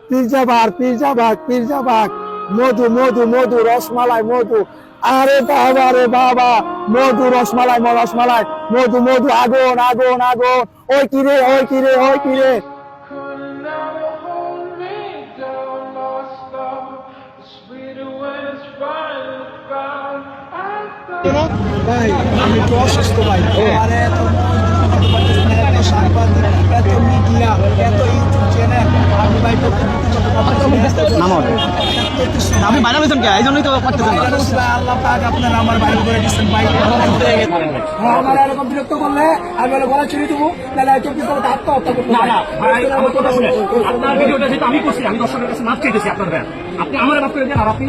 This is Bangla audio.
পিজ্জা বাগ, মধু মধু মধু, রসমালাই মধু। আরে বাবা রে বাবা, মধু রসমালাই মধু মধু, আগুন আগুন আগুন। ওই কিরে ওই কিরে ওই কিরে। ভাই আমি একটু অসুস্থ ভাই, আর এত সাংবাদিক, এত মিডিয়া, এত ইউটিউব চ্যানেল, আমি ভাই আপনি বাইরে হয়েছেন কে? এই জন্যই তো করতেছেন না। আল্লাহ পাক আপনারা আমার বাইরে করে দিচ্ছেন ভাই। আমার এরকম বিরক্ত করলে আমি বলা ছেড়ে দেবো, তাহলে আত্মহত্যা করবো। না না ভাই, আমার কথা শুনে, আপনার ভিডিওটা যেটা আমি করছি, আমি দর্শকের কাছে মাপ চাইতেছি আপনার ভাই, আপনি আমার মাফ করে দেন। আর আপনি